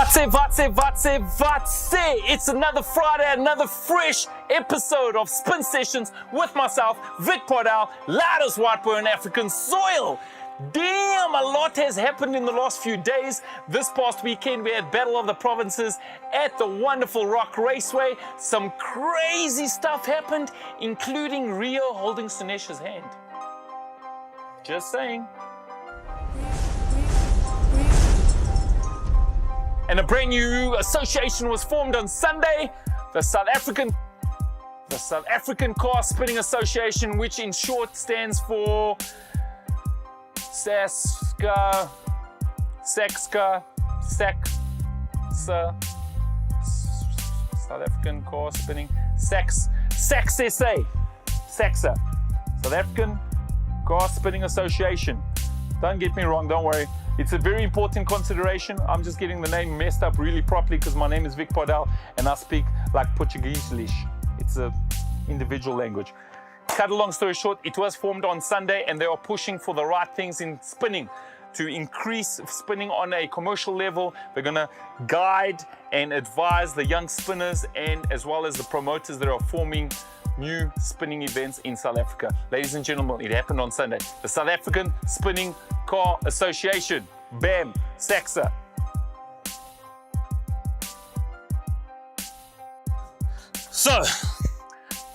What's it? It's another Friday, another fresh episode of Spin Sessions with myself, Victor Pardal, loud as white boy on African soil. Damn, a lot has happened in the last few days. This past weekend, we had Battle of the Provinces at the wonderful Rock Raceway. Some crazy stuff happened, including Rio holding Sinesh's hand. Just saying. And a brand new association was formed on Sunday, the South African Car Spinning Association, which in short stands for SASCA, South African Car Spinning, SACS S.A, SACSA, South African Car Spinning Association. Don't get me wrong, don't worry. It's a very important consideration. I'm just getting the name messed up really properly because my name is Victor Pardal and I speak like Portuguese-lish. It's an individual language. Cut a long story short, it was formed on Sunday and they are pushing for the right things in spinning to increase spinning on a commercial level. They're gonna guide and advise the young spinners and as well as the promoters that are forming new spinning events in South Africa. Ladies and gentlemen, it happened on Sunday. The South African Spinning Car Association, BAM, SACSA. So,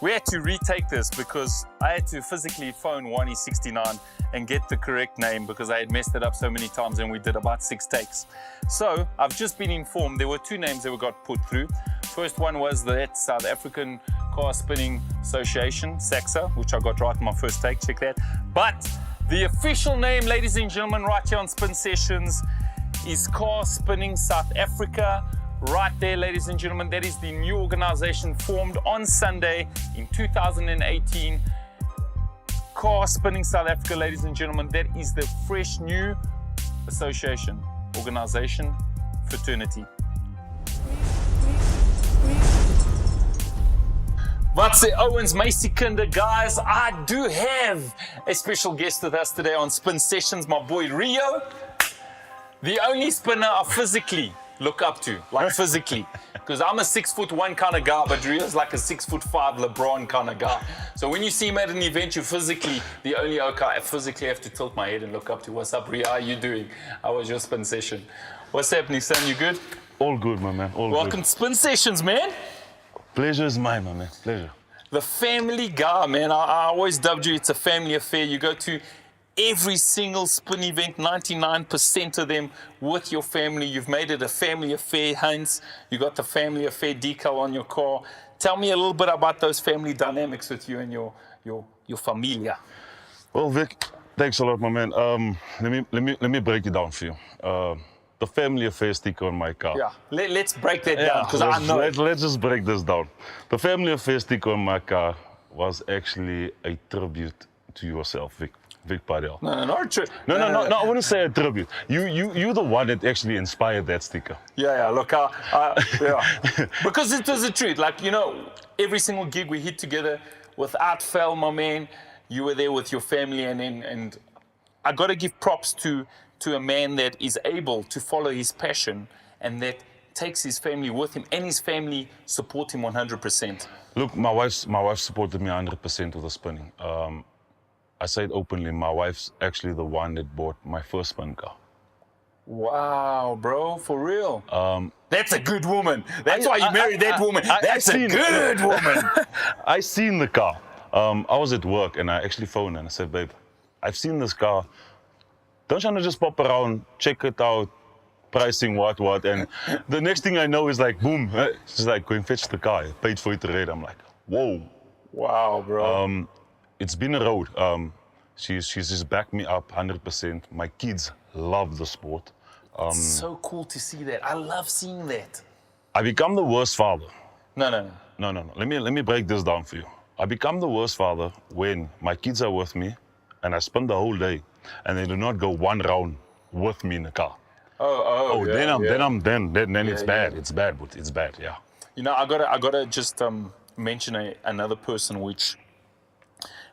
we had to retake this because I had to physically phone 1E69 and get the correct name because I had messed it up so many times and we did about 6 takes. So, I've just been informed there were 2 names that got put through. First one was the South African Car Spinning Association, SACSA, which I got right in my first take, check that. But the official name, ladies and gentlemen, right here on Spin Sessions is Car Spinning South Africa. Right there, ladies and gentlemen, that is the new organization formed on Sunday in 2018. Car Spinning South Africa, ladies and gentlemen, that is the fresh new association, organization, fraternity. What's it, Owens, Macy Kinder, guys? I do have a special guest with us today on Spin Sessions, my boy Rio, the only spinner I physically look up to, like physically, because I'm a 6'1" kind of guy, but Rio's like a 6'5" LeBron kind of guy. So when you see him at an event, you physically, the only I physically have to tilt my head and look up to. What's up, Rio? How are you doing? How was your spin session? What's happening, son? You good? All good, my man. All Welcome good. to Spin Sessions, man. Pleasure is mine, my man. Pleasure. The family guy, man. I always dubbed you, it's a family affair. You go to every single spin event, 99% of them with your family. You've made it a family affair, Heinz. You got the family affair decal on your car. Tell me a little bit about those family dynamics with you and your familia. Well, Vic, thanks a lot, my man. Let me break it down for you. The family affair sticker on my car. Yeah, let's break that down because I know. Let's just break this down. The family affair sticker on my car was actually a tribute to yourself, Vic Pardal. No, not a tribute. No, I wouldn't say a tribute. You're the one that actually inspired that sticker. Yeah, look, yeah. Because it was the truth. Like, you know, every single gig we hit together, without fail, my man, you were there with your family and I got to give props to a man that is able to follow his passion and that takes his family with him and his family support him 100%. Look, my wife supported me 100% with the spinning. I say it openly, my wife's actually the one that bought my first spin car. Wow, bro, for real? That's a good woman. That's why you married that woman. That's a good woman. I seen the car. I was at work and I actually phoned her and I said, babe, I've seen this car. Don't you want to just pop around, check it out, pricing, what, and the next thing I know is like, boom, she's like, go and fetch the car, paid for it to read. I'm like, whoa. Wow, bro. It's been a road. She's just backed me up 100%. My kids love the sport. It's so cool to see that. I love seeing that. I become the worst father. No. Let me break this down for you. I become the worst father when my kids are with me and I spend the whole day and they do not go one round with me in the car. Then it's bad. It's bad, but it's bad, yeah. You know, I gotta just mention another person which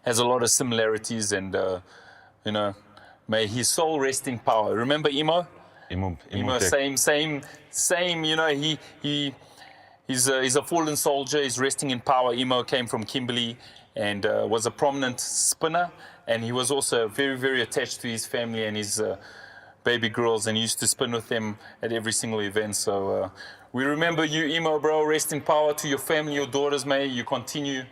has a lot of similarities and you know, may his soul rest in power. Remember Emo? Emo, same. You know, he's a fallen soldier. He's resting in power. Emo came from Kimberley and was a prominent spinner. And he was also very, very attached to his family and his baby girls, and used to spin with them at every single event. So we remember you, Emo, bro. Rest in power to your family, your daughters, may you continue.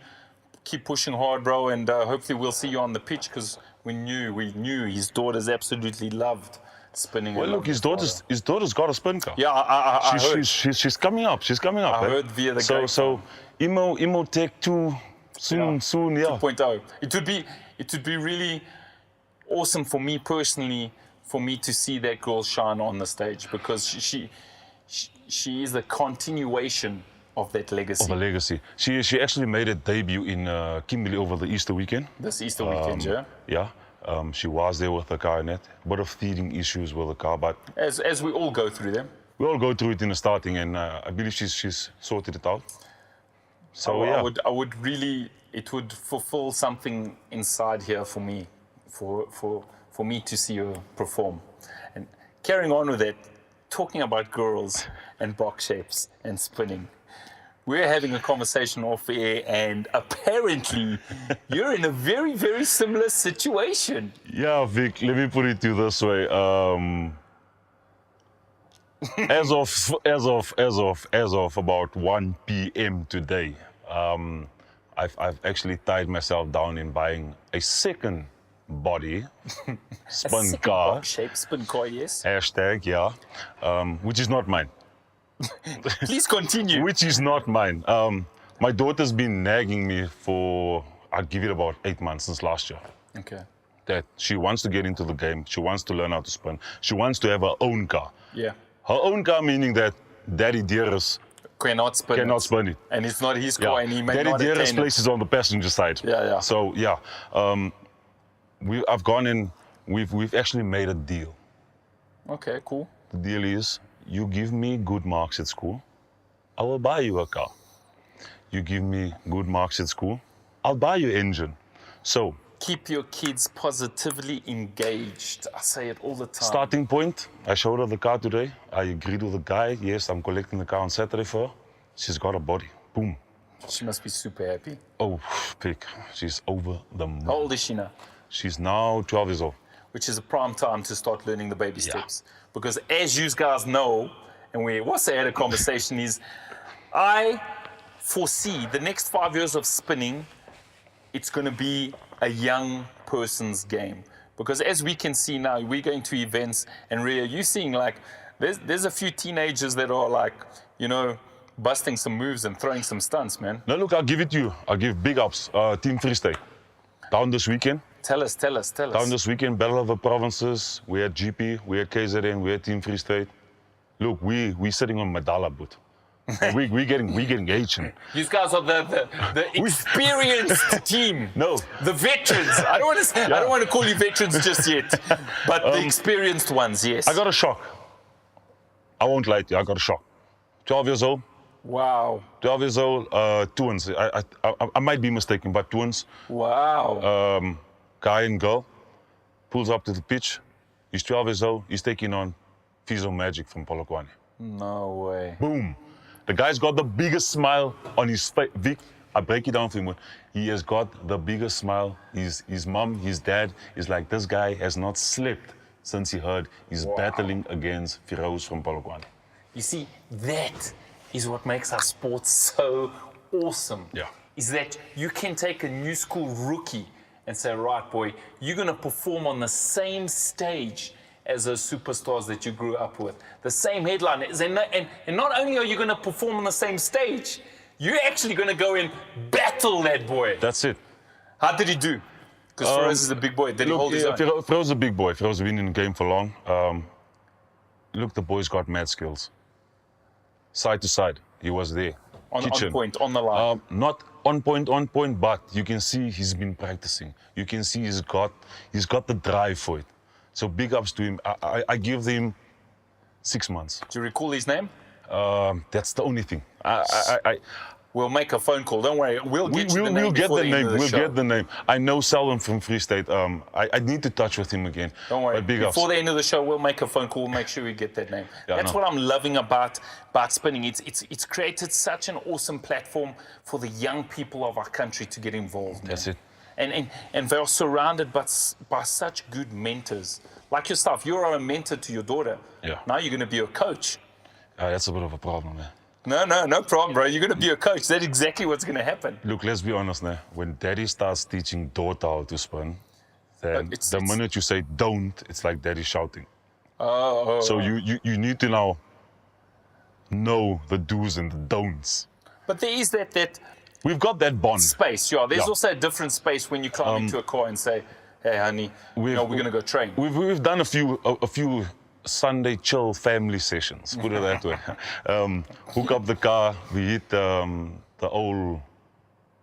Keep pushing hard, bro, and hopefully we'll see you on the pitch, because we knew his daughters absolutely loved spinning. Well, look, his daughter's got a spin car. Yeah, I heard. She's coming up. She's coming up. I heard via the So Emo Tech 2 soon. 2.0. It would be really awesome for me personally, for me to see that girl shine on the stage, because she is the continuation of that legacy. Of a legacy. She actually made a debut in Kimberley over the Easter weekend. This Easter weekend, yeah? Yeah. She was there with the car in it. A bit of teething issues with the car, but... As we all go through them. We all go through it in the starting, and I believe she's sorted it out. So, yeah. I would really... It would fulfill something inside here for me, for me to see her perform. And carrying on with that, talking about girls and box shapes and spinning, we're having a conversation off air, and apparently you're in a very, very similar situation. Yeah, Vic, let me put it to you this way. As of about 1 p.m. today, I've actually tied myself down in buying a second body spin car. Box shape spin car, yes. Hashtag, yeah. Which is not mine. Please continue. Which is not mine. My daughter's been nagging me for, I'll give it about 8 months since last year. Okay. That she wants to get into the game. She wants to learn how to spin. She wants to have her own car. Yeah. Her own car, meaning that Daddy Dearest cannot spin it. And it's not his car, and he may Daddy not Dearest place is on the passenger side. Yeah. So yeah, I've gone in. We've actually made a deal. Okay, cool. The deal is, you give me good marks at school, I will buy you a car. You give me good marks at school, I'll buy you an engine. So keep your kids positively engaged. I say it all the time. Starting point, I showed her the car today. I agreed with the guy. Yes, I'm collecting the car on Saturday for her. She's got a body. Boom. She must be super happy. Oh, pig. She's over the moon. How old is she now? She's now 12 years old. Which is a prime time to start learning the baby steps. Because as you guys know, and we also had a conversation, is I foresee the next 5 years of spinning, it's going to be a young person's game. Because as we can see now, we're going to events, and Rio, you're seeing like, there's a few teenagers that are like, you know, busting some moves and throwing some stunts, man. No, look, I'll give it to you. I'll give big ups. Team Freestyle. Down this weekend. Tell us. Down this weekend, Battle of the Provinces. We had GP, we had KZN, we had Team Freestyle. Look, we sitting on Madala boot. we getting Asian. These guys are the experienced team. No, the veterans. I don't want to call you veterans just yet, but the experienced ones, yes. I got a shock. I won't lie to you. I got a shock. 12 years old. Wow. 12 years old. Twins. I might be mistaken, but twins. Wow. Guy and girl pulls up to the pitch. He's 12 years old. He's taking on Fizo Magic from Polokwane. No way. Boom. The guy's got the biggest smile on his face. Vic, I break it down for him. He has got the biggest smile. His mom, his dad is like, this guy has not slept since he heard he's battling against Firouz from Polokwane. You see, that is what makes our sport so awesome. Yeah. Is that you can take a new school rookie and say, right, boy, you're going to perform on the same stage as those superstars that you grew up with. The same headliners. And not only are you going to perform on the same stage, you're actually going to go and battle that boy. That's it. How did he do? Because Firouz is a big boy. Did he hold his own? Firouz is a big boy. Firouz has been in the game for long. Look, the boy's got mad skills. Side to side, he was there. On point, on the line. Not on point, but you can see he's been practicing. You can see he's got the drive for it. So big ups to him. I give him 6 months. Do you recall his name? That's the only thing. we'll make a phone call. Don't worry. We'll get you the name We'll get before the the end name. of the We'll show. get the name. I know Selwyn from Free State. I need to touch with him again. Don't worry. But big Before ups. the end of the show, we'll make a phone call. We'll make sure we get that name. Yeah, That's no. what I'm loving about spinning. It's created such an awesome platform for the young people of our country to get involved. That's man. it. And they're surrounded by such good mentors. Like yourself, you're a mentor to your daughter. Yeah. Now you're going to be a coach. That's a bit of a problem, man. No problem, bro. You're going to be a coach. That's exactly what's going to happen. Look, let's be honest now. When daddy starts teaching daughter how to spin, then It's- the minute you say don't, it's like daddy shouting. Oh. So you need to now know the do's and the don'ts. But there is that We've got that bond. space. Yeah, there's Yeah. also a different space when you climb into a car and say, hey, honey, we're going to go train. We've done a few Sunday chill family sessions, put it that way. Hook up the car, we hit the old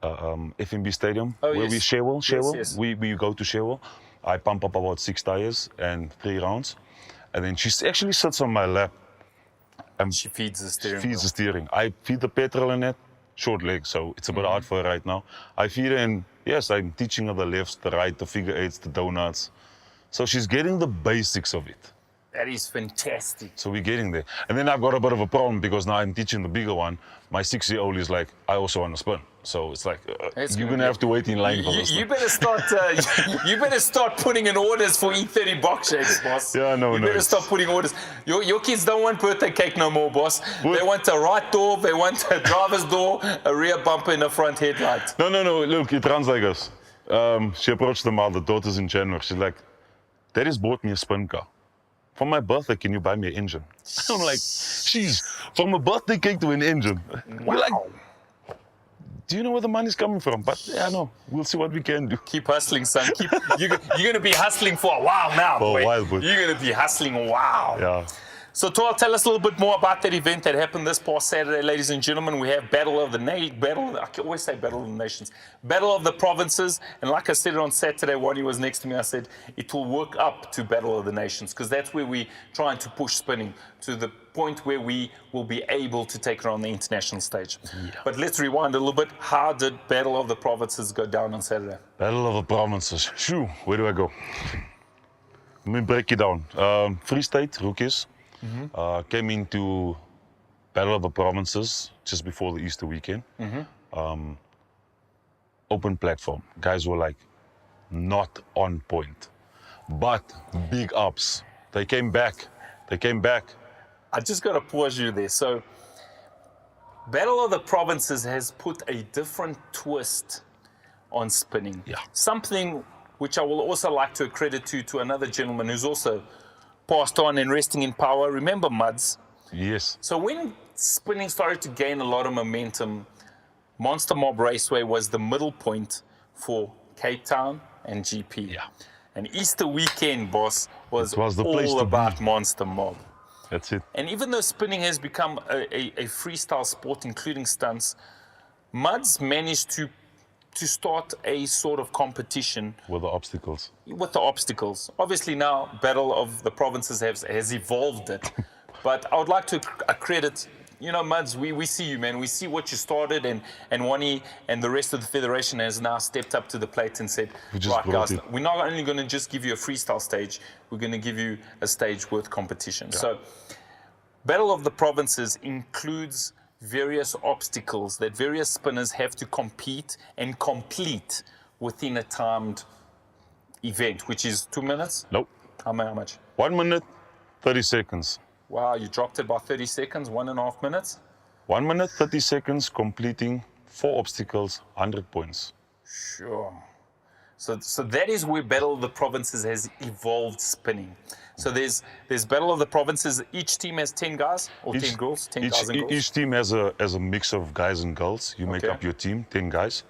FNB Stadium, Oh, where yes. we Sherwell. Yes. We go to Sherwell. I pump up about 6 tires and 3 rounds. And then she actually sits on my lap. She feeds the steering Feeds the steering. I feed the petrol in it, short leg, so it's a bit hard for her right now. I feed her and yes, I'm teaching her the lefts, the right, the figure eights, the donuts. So she's getting the basics of it. That is fantastic. So we're getting there. And then I've got a bit of a problem because now I'm teaching the bigger one. My 6-year-old is like, I also want to spin. So it's like, you're going to have to wait in line for this. You better start. You better start putting in orders for E30 box shakes, boss. Yeah, no. You better start putting orders. Your kids don't want birthday cake no more, boss. They want a right door. They want a driver's door, a rear bumper, and a front headlight. No. Look, it runs like this. She approached the mother, daughter's in January. She's like, Daddy's bought me a spin car. For my birthday, can you buy me an engine? I'm like, jeez, from a birthday cake to an engine. We're like, do you know where the money's coming from? But yeah, no, we'll see what we can do. Keep hustling, son. You're going to be hustling for a while now, For a boy. while, boy. You're going to be hustling a while. Yeah. So, Tor, tell us a little bit more about that event that happened this past Saturday, ladies and gentlemen. We have Battle of the Provinces. And like I said on Saturday, when he was next to me, I said, it will work up to Battle of the Nations, because that's where we're trying to push spinning to the point where we will be able to take it on the international stage. Yeah. But let's rewind a little bit. How did Battle of the Provinces go down on Saturday? Battle of the Provinces. Shoo, where do I go? Let me break it down. Free State, rookies. Came into Battle of the Provinces just before the Easter weekend. Open platform. Guys were like not on point, but big ups. They came back. I just got to pause you there. So, Battle of the Provinces has put a different twist on spinning. Yeah. Something which I will also like to accredit to another gentleman who's also passed on and resting in power. Remember Muds? Yes. So when spinning started to gain a lot of momentum, Monster Mob Raceway was the middle point for Cape Town and GP. Yeah. And Easter weekend, boss, was the place all to about be. Monster Mob. That's it. And even though spinning has become a freestyle sport, including stunts, Muds managed to start a sort of competition With the obstacles. with the obstacles. Obviously now Battle of the Provinces has evolved it. But I would like to accredit, Muds, we see you, man. We see what you started, and Wani and the rest of the federation has now stepped up to the plate and said, right guys, we're not only going to just give you a freestyle stage, we're going to give you a stage worth competition. Yeah. So Battle of the Provinces includes various obstacles that various spinners have to compete and complete within a timed event, which is 2 minutes? Nope. How much? 1 minute, 30 seconds. Wow, you dropped it by 30 seconds, 1.5 minutes? 1 minute, 30 seconds, completing 4 obstacles, 100 points. Sure. So that is where Battle of the Provinces has evolved spinning. So there's Battle of the Provinces. Each team has 10 guys or 10 girls, 10 guys and girls? Each team has a mix of guys and girls. You make up your team, 10 guys.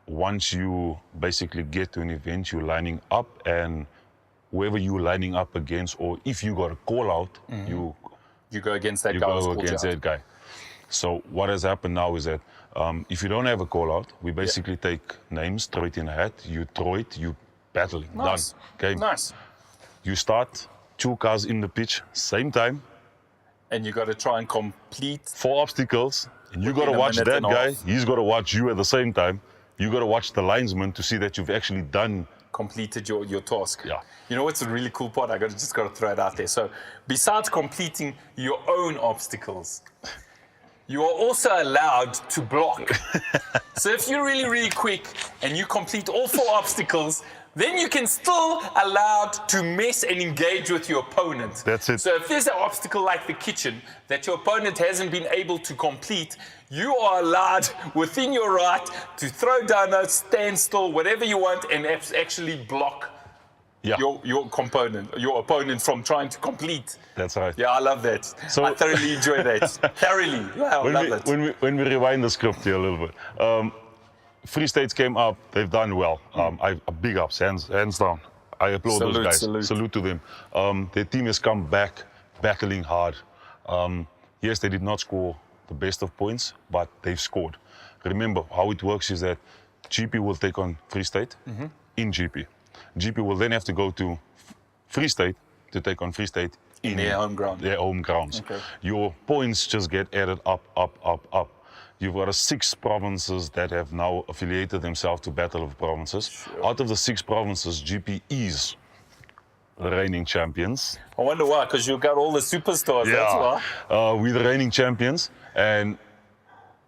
Once you basically get to an event, you're lining up, and whoever you're lining up against, or if you got a call out, you go against that guy. You go against that guy. So what has happened now is that if you don't have a call out, we basically take names, throw it in a hat, you throw it, you battling. Nice. Done. Game. Nice. You start 2 cars in the pitch, same time, And you got to try and complete. 4 obstacles, and you got to Within a watch minute that and a guy. half. He's got to watch you at the same time. You got to watch the linesman to see that you've actually done. Completed your task. Yeah. You know what's a really cool part? I just got to throw it out there. So besides completing your own obstacles, you are also allowed to block. So if you're really, really quick and you complete all 4 obstacles, then you can still allowed to mess and engage with your opponent. That's it. So if there's an obstacle like the kitchen that your opponent hasn't been able to complete, you are allowed within your right to throw down a standstill, whatever you want, and actually block your opponent from trying to complete. That's right. Yeah, I love that. So- I thoroughly enjoy that. Thoroughly. Yeah, I love it. When we rewind the script here a little bit, Free States came up. They've done well. Big ups, hands down. I applaud those guys. Salute to them. Their team has come back, battling hard. Yes, they did not score the best of points, but they've scored. Remember, how it works is that GP will take on Free State in GP. GP will then have to go to Free State to take on Free State In their home ground. Their home grounds. Okay. Your points just get added up. You've got 6 provinces that have now affiliated themselves to Battle of Provinces. Sure. Out of the 6 provinces, GP is the reigning champions. I wonder why, because you got all the superstars, that's why. We're the reigning champions. And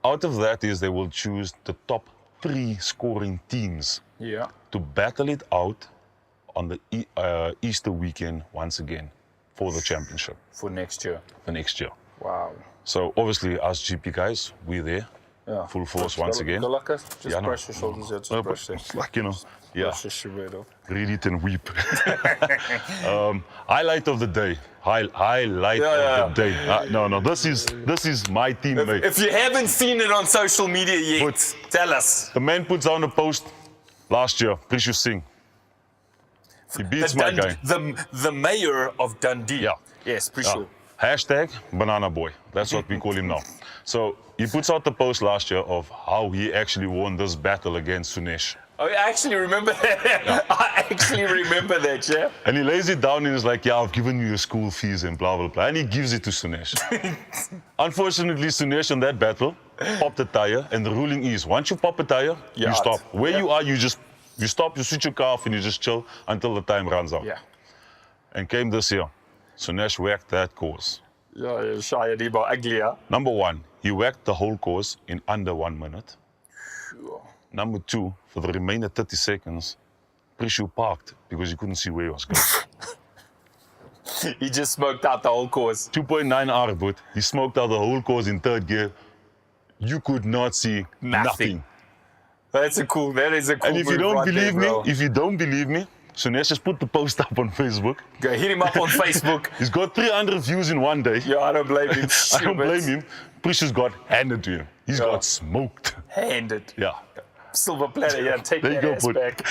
out of that is they will choose the top 3 scoring teams Yeah. to battle it out on the Easter weekend once again for the championship For next year. for next year. Wow. So obviously us GP guys, we're there, Yeah. full force once again. Good luck, guys. Just Yeah, no. brush your shoulders, yeah, just brush them. Like, you know, yeah, Brush your shirt off. read it and weep. Highlight of the day. Highlight of the day. No, this is my teammate. If you haven't seen it on social media yet, But- tell us. The man puts down a post last year, Prishu Singh. He beats my guy. The mayor of Dundee. Yeah. Yes, pretty sure. Hashtag Banana Boy. That's what we call him now. So he puts out the post last year of how he actually won this battle against Sunesh. Oh, I actually remember that. I actually remember that, yeah. And he lays it down and is like, yeah, I've given you your school fees and blah, blah, blah. And he gives it to Sunesh. Unfortunately, Sunesh in that battle popped a tire. And the ruling is, once you pop a tire, You're you out. stop. Where Yeah. you are, you stop, you switch your car off and you just chill until the time runs out. Yeah. And came this year. Sunesh whacked that course. Yeah, Shia Debo, ugly, huh? Number 1, he whacked the whole course in under 1 minute. Sure. Number 2, for the remainder 30 seconds, Prishu parked because he couldn't see where he was going. He just smoked out the whole course. 2.9 hour, but he smoked out the whole course in 3rd gear. You could not see nothing. That is a cool And if you move don't right believe there, me, bro. Sunesh just put the post up on Facebook. Go hit him up on Facebook. He's got 300 views in one day. Yeah, I don't blame him. I don't blame him. Prishu's got handed to him. He's Yeah. got smoked. Handed. Yeah. Silver platter, yeah, take There you that go, ass Put. back.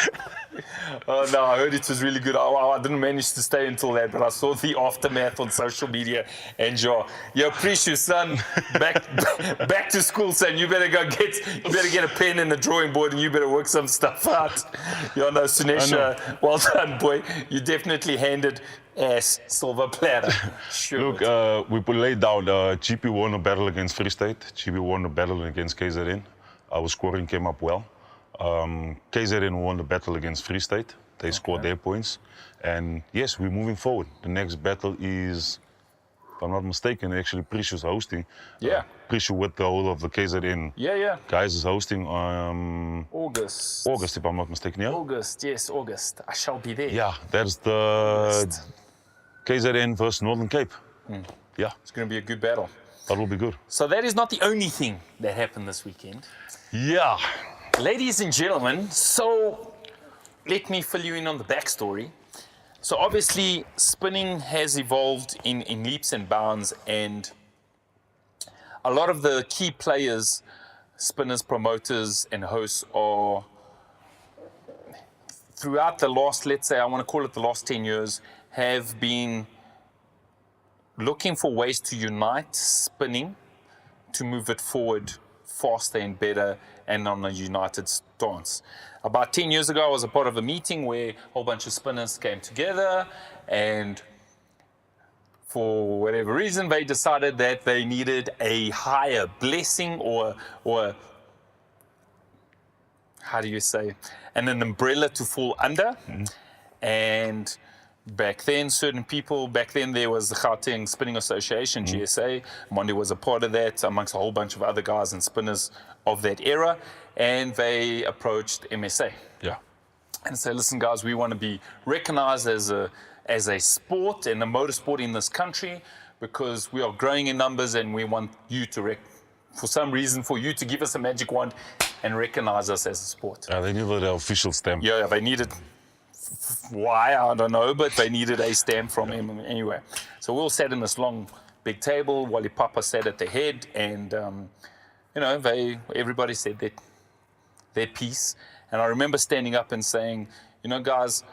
Oh no, I heard it was really good. I didn't manage to stay until that, but I saw the aftermath on social media. And yo, Precious son, back to school, son. You better get a pen and a drawing board, and you better work some stuff out. Yo, no, Sunesh, well done, boy. You definitely handed ass silver platter. Sure. Look, we laid down. GP won a battle against Free State. GP won a battle against KZN. Our scoring came up well. KZN won the battle against Free State. They scored their points. And yes, we're moving forward. The next battle is, if I'm not mistaken, actually Prishu's hosting. Yeah. Prishu with the whole of the KZN Yeah. guys is hosting August, August, if I'm not mistaken, yeah? August, yes, August. I shall be there. Yeah, that's the KZN versus Northern Cape. Yeah, It's going to be a good battle. that will be good. So that is not the only thing that happened this weekend. Yeah. Ladies and gentlemen, so let me fill you in on the backstory. So obviously, spinning has evolved in leaps and bounds, and a lot of the key players, spinners, promoters, and hosts are, throughout the last, let's say, I want to call it the last 10 years, have been looking for ways to unite spinning, to move it forward faster and better, and on a united stance. About 10 years ago, I was a part of a meeting where a whole bunch of spinners came together, and for whatever reason, they decided that they needed a higher blessing or how do you say, an umbrella to fall under. And back then, certain people, back then there was the Gauteng Spinning Association, GSA. Mondi was a part of that, amongst a whole bunch of other guys and spinners of that era. And they approached MSA. Yeah. And say, listen, guys, we want to be recognized as a sport and a motorsport in this country because we are growing in numbers and we want you to, for some reason, for you to give us a magic wand and recognize us as a sport. They needed the official stamp. Yeah, they needed, why, I don't know, but they needed a stamp from him anyway. So we all sat in this long, big table. Wally Papa sat at the head and, everybody said their piece. And I remember standing up and saying, guys,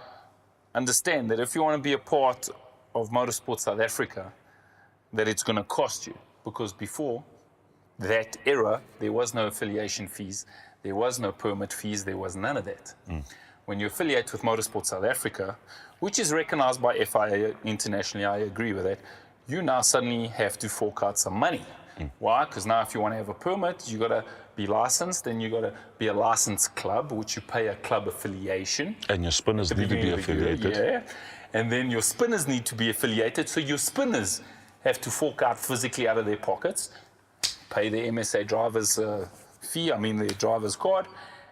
understand that if you want to be a part of Motorsport South Africa, that it's going to cost you. Because before that era, there was no affiliation fees, there was no permit fees, there was none of that. When you affiliate with Motorsport South Africa, which is recognized by FIA internationally, I agree with that, you now suddenly have to fork out some money. Why? Because now if you want to have a permit, you got to be licensed, and you got to be a licensed club, which you pay a club affiliation. And your spinners need to be affiliated. Yeah. And then your spinners need to be affiliated, so your spinners have to fork out physically out of their pockets, pay the MSA driver's fee, their driver's card,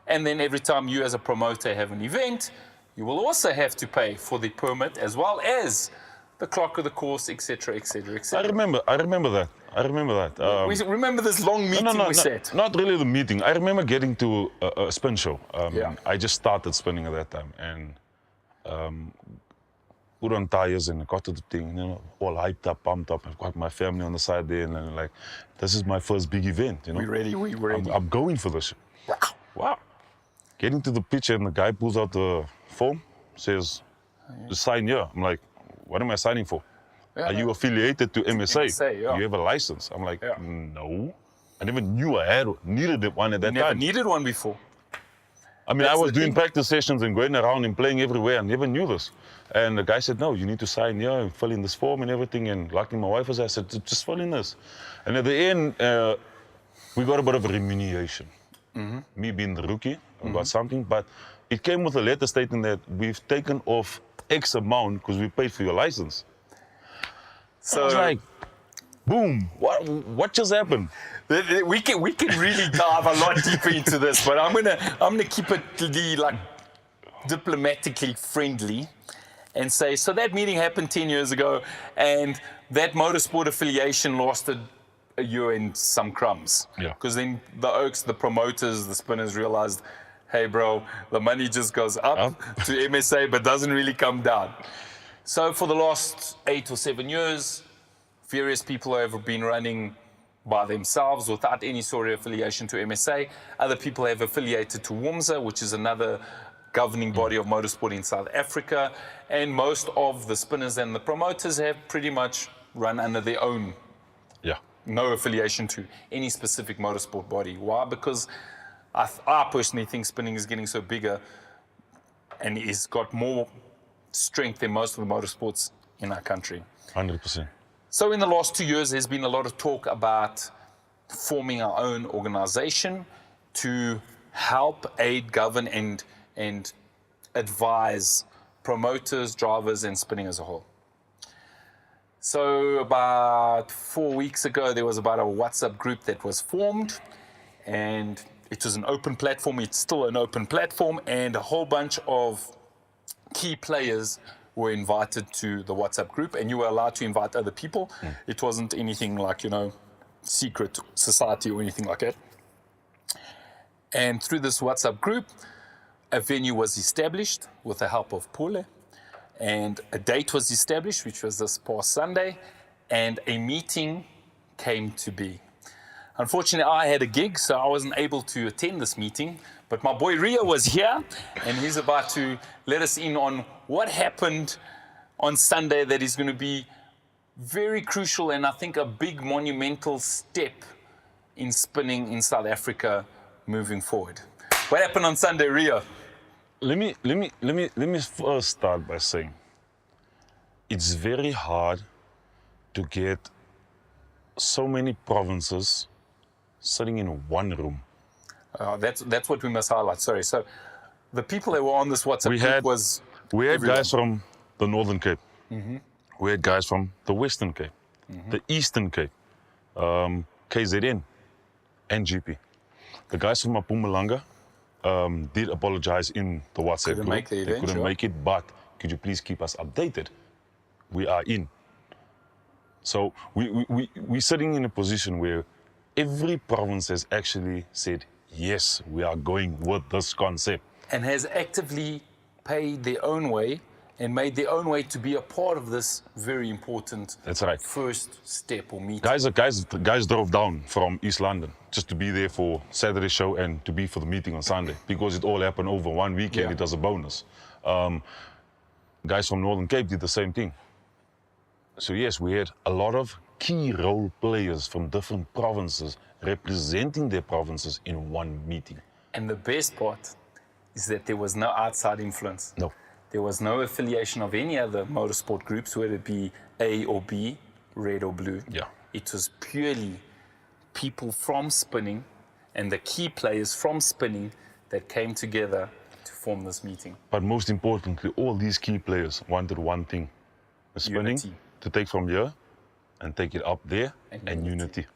and then every time you as a promoter have an event, you will also have to pay for the permit as well as the clock of the course, etc., etc., etc. I remember that. We remember this long meeting we sat. Not really the meeting. I remember getting to a spin show. I just started spinning at that time and put on tyres and got to the thing, all hyped up, pumped up. I've got my family on the side there and this is my first big event, We ready. I'm going for this. Wow. Getting to the pitch and the guy pulls out the form, says, just sign here. I'm like, what am I signing for? Are you affiliated to MSA? MSA, yeah. You have a license? I'm like, no. I never knew I needed one at that time. Never needed one before. I was doing practice sessions and going around and playing everywhere. I never knew this. And the guy said, no, you need to sign here and fill in this form and everything. And luckily my wife was there. I said, just fill in this. And at the end, we got a bit of a remuneration. Me being the rookie, I got something. But it came with a letter stating that we've taken off X amount because we paid for your license. So I was like, boom, what just happened? We can really dive a lot deeper into this, but I'm gonna keep it diplomatically friendly and say, so that meeting happened 10 years ago, and that motorsport affiliation lasted a year and some crumbs. Yeah. Because then the Oaks, the promoters, the spinners realized, hey bro, the money just goes up to MSA but doesn't really come down. So for the last 8 or 7 years, various people have been running by themselves without any sort of affiliation to MSA. Other people have affiliated to WUMSA, which is another governing body of motorsport in South Africa. And most of the spinners and the promoters have pretty much run under their own. Yeah. No affiliation to any specific motorsport body. Why? Because I personally think spinning is getting so bigger and it's got more strength than most of the motorsports in our country. 100%. So in the last 2 years, there's been a lot of talk about forming our own organization to help, aid, govern, and advise promoters, drivers, and spinning as a whole. So about 4 weeks ago, there was about a WhatsApp group that was formed, and it was an open platform. It's still an open platform, and a whole bunch of key players were invited to the WhatsApp group, and you were allowed to invite other people. It wasn't anything like, secret society or anything like that. And through this WhatsApp group, a venue was established with the help of Pule, and a date was established, which was this past Sunday, and a meeting came to be. Unfortunately, I had a gig, so I wasn't able to attend this meeting, but my boy Rio was here, and he's about to let us in on what happened on Sunday that is going to be very crucial and I think a big monumental step in spinning in South Africa moving forward. What happened on Sunday, Rio? Let me first start by saying it's very hard to get so many provinces sitting in one room. That's what we must highlight. Sorry. So the people that were on this WhatsApp group was We had everyone. guys from the Northern Cape. We had guys from the Western Cape, the Eastern Cape, KZN, and GP. The guys from Mpumalanga did apologize in the WhatsApp Couldn't group. make the They event, couldn't sure. make it, but could you please keep us updated? We are in. So we're sitting in a position where every province has actually said, yes, we are going with this concept. And has actively paid their own way and made their own way to be a part of this very important That's right. first step or meeting. Guys drove down from East London just to be there for Saturday show and to be for the meeting on Sunday because it all happened over one weekend. Yeah. It was a bonus. Guys from Northern Cape did the same thing. So yes, we had a lot of key role players from different provinces representing their provinces in one meeting. And the best part is that there was no outside influence. No. There was no affiliation of any other motorsport groups, whether it be A or B, red or blue. Yeah. It was purely people from spinning and the key players from spinning that came together to form this meeting. But most importantly, all these key players wanted one thing, the spinning, Unity. to take from here and take it up there, and unity.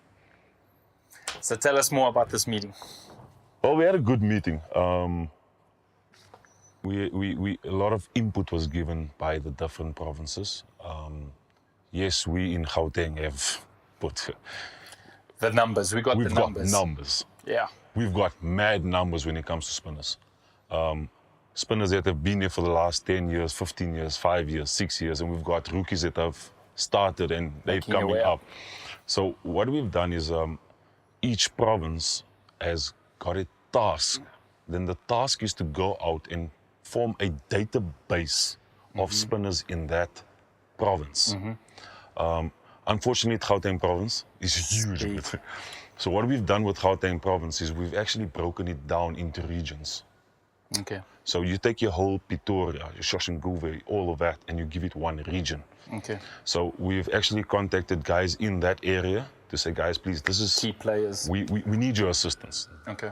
So tell us more about this meeting. Well, we had a good meeting. A lot of input was given by the different provinces. Yes, we in Gauteng have put. The numbers, we got We've the got numbers. numbers. Yeah. We've got mad numbers when it comes to spinners. Spinners that have been there for the last 10 years, 15 years, 5 years, 6 years, and we've got rookies that have started and they're Making their coming way up. up. So what we've done is each province has got a task. Then the task is to go out and form a database of spinners in that province. Unfortunately, Gauteng province is huge. Big. So what we've done with Gauteng province is we've actually broken it down into regions. Okay. So you take your whole Pretoria, your Soshanguve, all of that, and you give it one region. Okay. So we've actually contacted guys in that area to say, guys, please, this is Key players. we need your assistance. Okay.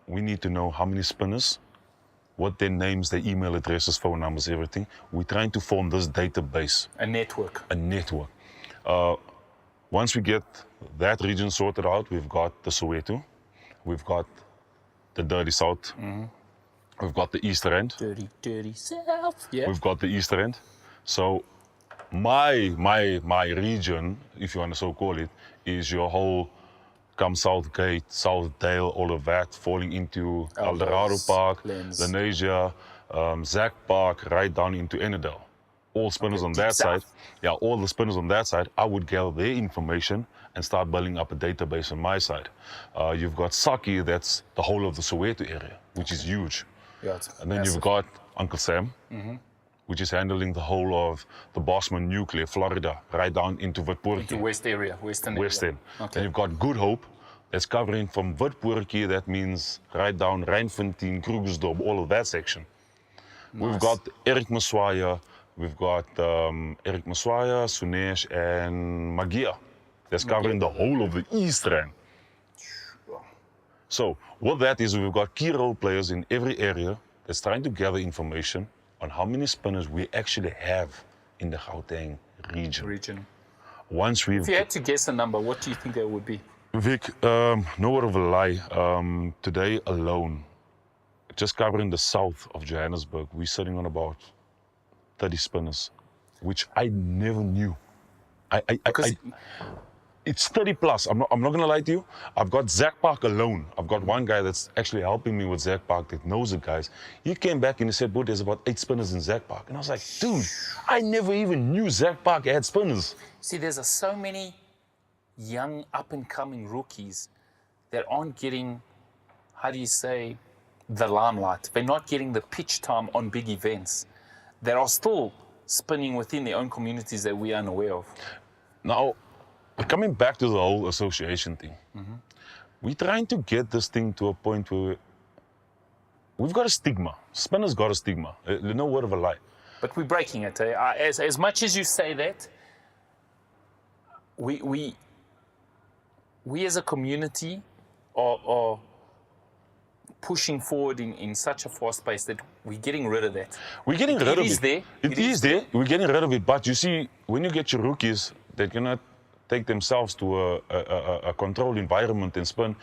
We need to know how many spinners, what their names, their email addresses, phone numbers, everything. We're trying to form this database, A network. a network. Once we get that region sorted out, we've got the Soweto, we've got the Dirty South, we've got the Easter End, Dirty South. Yeah. we've got the Easter End. So my region, if you want to so call it, is your whole Southgate, Southdale, all of that, falling into Eldorado Park, Lens. Lenasia, Zack Park, right down into Ennerdale. All spinners on that deep side. south. Yeah, all the spinners on that side, I would gather their information and start building up a database on my side. You've got Saki, that's the whole of the Soweto area, which is huge. Yeah, it's And then massive. you've got Uncle Sam, which is handling the whole of the Bosman Nuclear, Florida, right down into Witpoortjie. the West area, Western West area. End. Okay. And you've got Good Hope, that's covering from Witpoortjie, that means right down Reinfontein, Krugersdorp, all of that section. We've got Eric Maswaya, we've got Eric Maswaya, Sunesh, and Magia. That's covering the whole of the East Rand. So what that is, we've got key role players in every area that's trying to gather information on how many spinners we actually have in the Gauteng region. If you had to guess a number, what do you think that would be? Vic, no word of a lie. Today alone, just covering the south of Johannesburg, we're sitting on about 30 spinners, which I never knew. It's 30 plus. I'm not gonna lie to you. I've got Zack Park alone. I've got one guy that's actually helping me with Zack Park that knows the guys. He came back and he said, "Bro, there's about 8 spinners in Zack Park." And I was like, dude, I never even knew Zack Park had spinners. See, there's so many young up-and-coming rookies that aren't getting, how do you say, the limelight. They're not getting the pitch time on big events. They are still spinning within their own communities that we are unaware of. Now, coming back to the whole association thing, we're trying to get this thing to a point where we've got a stigma. Spinners got a stigma. No word of a lie. But we're breaking it. As much as you say that, we as a community are pushing forward in such a fast pace that we're getting rid of that. We're getting rid of it. It is there. It is there. We're getting rid of it. But you see, when you get your rookies, they cannot take themselves to a controlled environment and spin.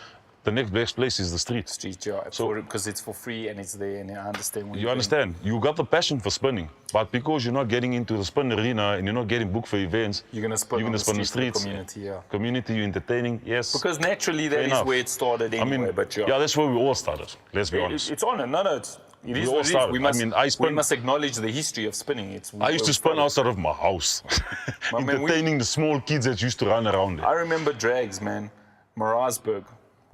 The next best place is the street. Street, yeah. So- Because it's for free and it's there, and I understand what You you're understand? You got the passion for spinning, but because you're not getting into the spin arena and you're not getting booked for events, You're gonna spin you're on gonna the spin the streets for the streets. community, yeah. Community, you're entertaining, yes. Because naturally that is enough. where it started anyway. But yeah, that's where we all started. Let's be honest. It's on it. No, it is all what it is. started. We must, I mean, I we spun- must acknowledge the history of spinning. I used to spin outside of my house, man, entertaining the small kids that used to run around there. I remember drags, man. Maritzburg.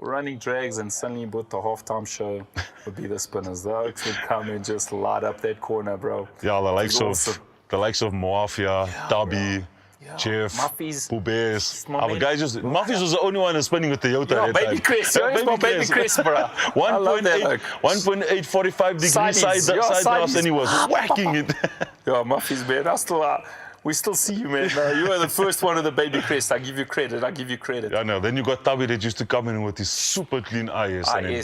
We're running drags, and suddenly about the halftime show would be the spinners. The Oaks would come and just light up that corner, bro. Yeah, Awesome. the likes of Moafia, Tabi, Yeah. Chef, Muffies. Pubes. My Other man. guys just Muffies was the only one spinning with Toyota. Yeah, at that baby time. Chris. Yeah, it's my baby Chris, bro. I love that 1.8, look. 1.8, 45 degree Sideys, side yeah, drafts, sideys. and he was whacking it. Yeah, Muffies, man. We still see you, man. You are the first one of the baby Chris. I give you credit. Yeah, no. Then you got Tabi that used to come in with his super clean IS. and then-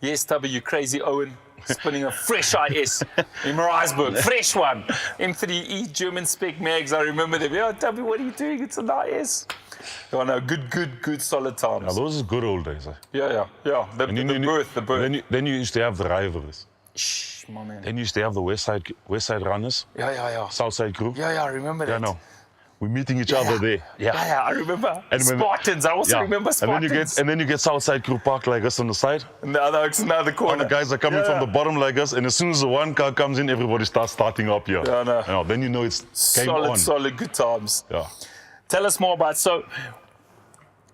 Yes, Tubby, you crazy Owen. Spinning a fresh IS in Maritzburg. Fresh one. M3E German spec mags. I remember them. Yeah, Tubby, what are you doing? It's an IS. Oh, no, good, solid times. Yeah, those are good old days. Eh? Yeah. The birth. Then you used to have the rivals. Shh, my man. Then you used to have the West Side runners, Yeah. South Side crew. Yeah, I remember that. Yeah, no. We're meeting each other there. Yeah, I remember. And when- Spartans. I also remember Spartans. And then you get Southside crew parked like us on the side. And the other corner. The guys are coming from the bottom like us, and as soon as the one car comes in, everybody starts starting up here. Yeah, I know. You know, then you know it's game on. Solid good times. Yeah. Tell us more about, so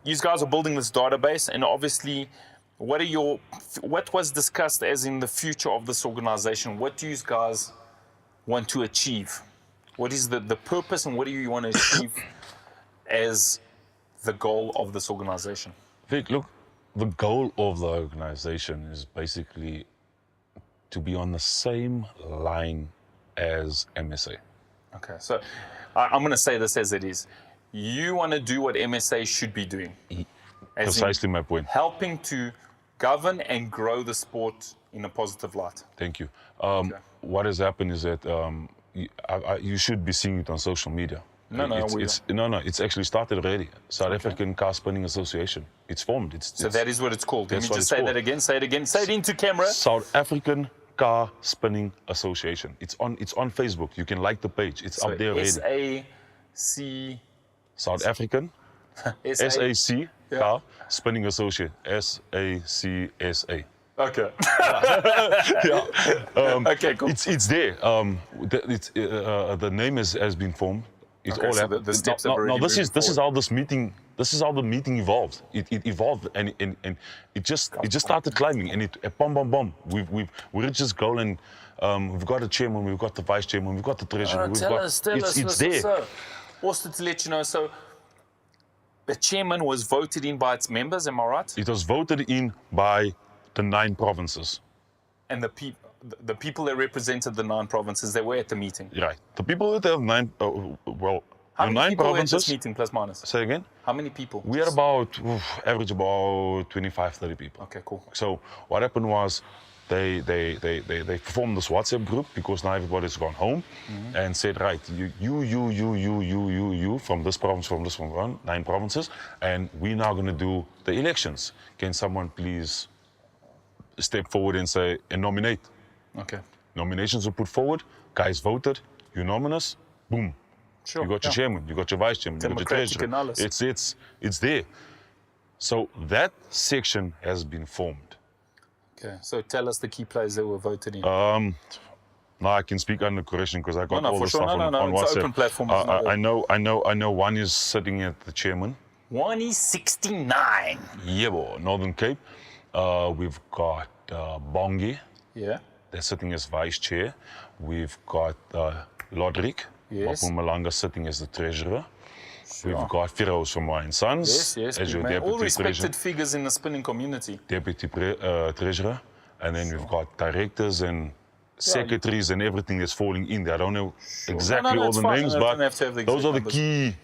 you guys are building this database, and obviously what was discussed as in the future of this organization? What do you guys want to achieve? What is the purpose, and what do you want to achieve as the goal of this organization? Vic, look, the goal of the organization is basically to be on the same line as MSA. Okay, so I'm going to say this as it is. You want to do what MSA should be doing. As in Precisely my point. helping to govern and grow the sport in a positive light. Thank you. What has happened is that you should be seeing it on social media. It's actually started already. South African Car Spinning Association. It's formed. So that is what it's called. Let me That's what just it's say that called. again. Say it again. Say it into camera. South African Car Spinning Association. It's on Facebook. You can like the page. It's up there already. S.A.C. South African S.A.C. Car Spinning Association. S.A.C.S.A. Okay. Yeah. Okay, cool. It's there. The name has been formed. It's Okay, all so happened. the steps have No, already this is moved how this meeting. This is how the meeting evolved. It evolved and it just started climbing and it boom. We reached this goal and we've got a chairman, we've got the vice chairman, we've got the treasurer. Tell us. It's there. So, also to let you know, so the chairman was voted in by its members, am I right? It was voted in by the 9 provinces. And the people that represented the 9 provinces, they were at the meeting. Right. The people that have 9. How the many 9 people were at provinces. this meeting, plus minus? Say again. How many people? We had average about 25, 30 people. Okay, cool. So what happened was they formed this WhatsApp group because now everybody's gone home and said, right, you from this province, from 9 provinces, and we're now going to do the elections. Can someone please step forward and nominate? Okay. Nominations were put forward, guys voted, unanimous, boom. Sure. You got your chairman, you got your vice chairman, you got your Democratic treasurer. analysis. It's there. So that section has been formed. Okay. So tell us the key players that were voted in. Now I can speak under correction because I got all for the sure. stuff on It's WhatsApp. open platform. It's not I know one is sitting at the chairman. 169. Yeah, boy, Northern Cape. We've got Bongi, Yeah. that's sitting as vice chair. We've got Lodrick, Yes. Mapumalanga sitting as the treasurer. We've got Firoz from Wine Sons Yes, as big your man. All deputy respected figures in the spinning community. treasurer. And then we've got directors and secretaries and everything that's falling in there. I don't know exactly all it's the fine. names, I but don't have to have the those are the exact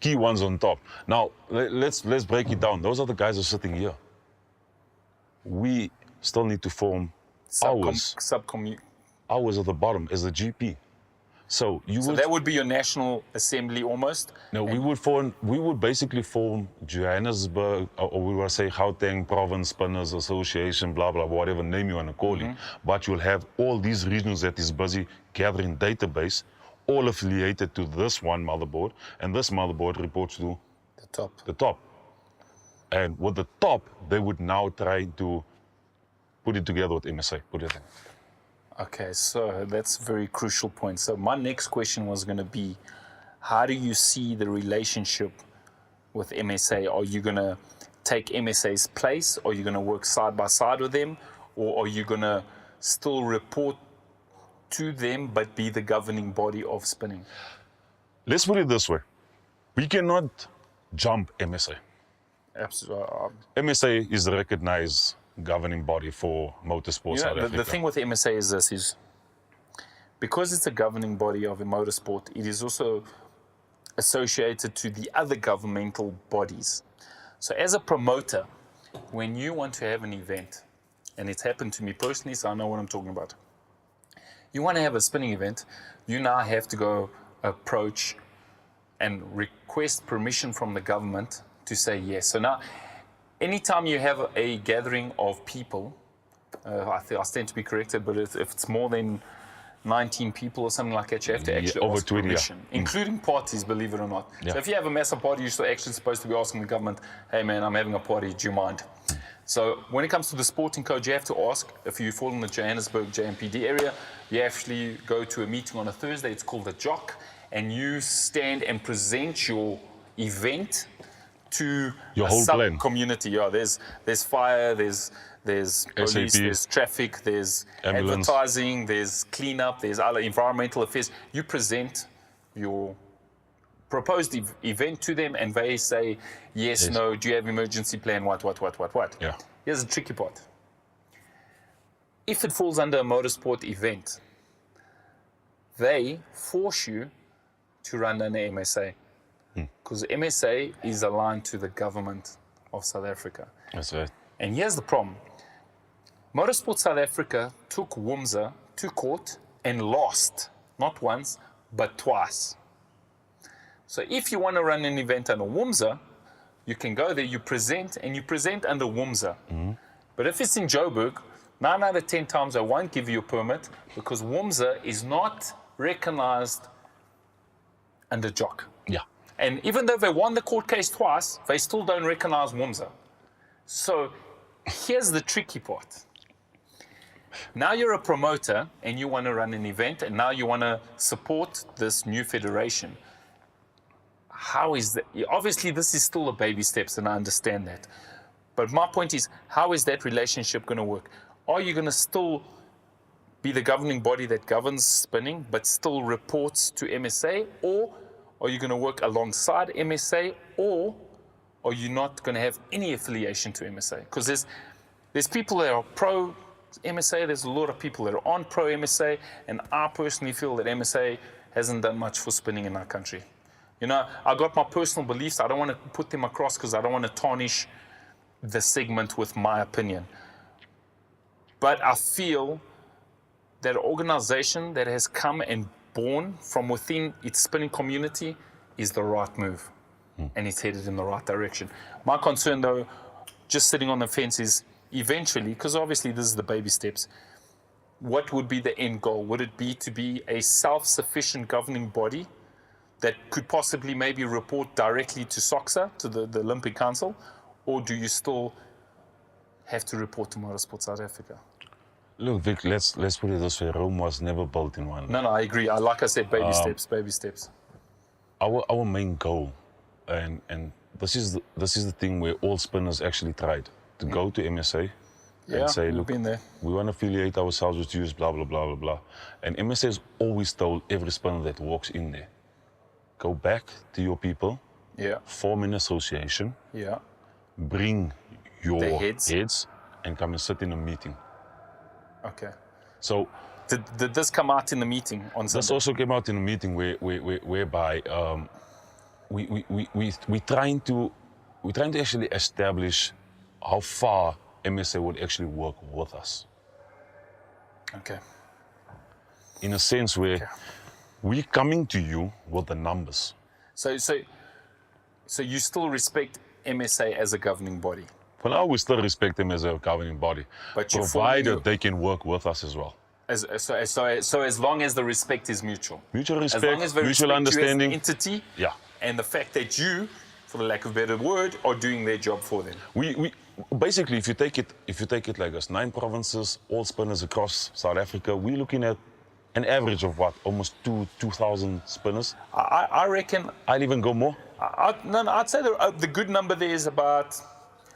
key ones on top. Now, let's break it down. Those are the guys who are sitting here. We still need to form ours at the bottom as the GP. So that would be your National Assembly almost? No, we would basically form Johannesburg, or we will say Gauteng Province Spinners Association, blah, blah, whatever name you want to call it. But you'll have all these regions that is busy gathering database, all affiliated to this one motherboard, and this motherboard reports to the top. And with the top, they would now try to put it together with MSA, put it in. Okay, so that's a very crucial point. So my next question was going to be, how do you see the relationship with MSA? Are you going to take MSA's place? Are you going to work side by side with them? Or are you going to still report to them but be the governing body of spinning? Let's put it this way. We cannot jump MSA. Absolutely. MSA is the recognized governing body for motorsport South Africa. The thing with MSA is this, is because it's a governing body of a motorsport, it is also associated to the other governmental bodies. So as a promoter, when you want to have an event, and it's happened to me personally, so I know what I'm talking about. You want to have a spinning event, you now have to go approach and request permission from the government to say yes. So now, anytime you have a gathering of people, I stand to be corrected, but if it's more than 19 people or something like that, you have to actually ask permission, including parties, believe it or not. So if you have a massive party, you're actually supposed to be asking the government, hey man, I'm having a party, do you mind? So when it comes to the sporting code, you have to ask. If you fall in the Johannesburg, JMPD area, you actually go to a meeting on a Thursday, it's called a JOC, and you stand and present your event to your a whole sub-community. Yeah, there's fire, there's police, SAP. there's traffic, there's Ambulance. advertising, there's cleanup, there's other environmental affairs. You present your proposed event to them and they say, yes, no, do you have emergency plan, what? Yeah. Here's the tricky part. If it falls under a motorsport event, they force you to run an MSA. Because MSA is aligned to the government of South Africa. That's right. And here's the problem. Motorsport South Africa took WUMSA to court and lost, not once, but twice. So if you want to run an event under WUMSA, you can go there, you present, and you present under WUMSA. But if it's in Joburg, 9 out of 10 times I won't give you a permit because WUMSA is not recognized under JOC. Yeah. And even though they won the court case twice, they still don't recognize WUMSA. So here's the tricky part. Now you're a promoter and you want to run an event and now you want to support this new federation. How is that? Obviously, this is still a baby steps and I understand that. But my point is, how is that relationship going to work? Are you going to still be the governing body that governs spinning but still reports to MSA, or are you going to work alongside MSA, or are you not going to have any affiliation to MSA? Because there's people that are pro MSA, there's a lot of people that are on pro MSA, and I personally feel that MSA hasn't done much for spinning in our country. You know, I got my personal beliefs. I don't want to put them across because I don't want to tarnish the segment with my opinion. But I feel that an organization that has come and born from within its spinning community is the right move. And it's headed in the right direction. My concern, though, just sitting on the fence, is eventually, because obviously this is the baby steps, what would be the end goal? Would it be to be a self-sufficient governing body that could possibly maybe report directly to SOXA, to the Olympic Council, or do you still have to report to Motorsport South Africa? Look, Vic, let's put it this way. Rome was never built in one day. No, I agree. Like I said, baby steps. Our main goal, and this is the thing where all spinners actually tried to go to MSA and say, look, been there. We want to affiliate ourselves with you, blah, blah, blah, blah, blah. And MSA has always told every spinner that walks in there, go back to your people, form an association, bring your heads and come and sit in a meeting. Okay. So did this come out in the meeting on Sunday? This also came out in a meeting whereby we're trying to actually establish how far MSA would actually work with us. Okay. In a sense where we're coming to you with the numbers. So you still respect MSA as a governing body, For now, we still respect them as a governing body, but you're provided they can work with us as well. so as long as the respect is mutual. Mutual As respect, long as they mutual respect understanding. you as an entity, Yeah. and the fact that you, for the lack of a better word, are doing their job for them. We basically, if you take it like us, 9 provinces, all spinners across South Africa, we're looking at an average of what, almost 2,000 spinners. I reckon. I'd even go more. I'd say the good number there is about.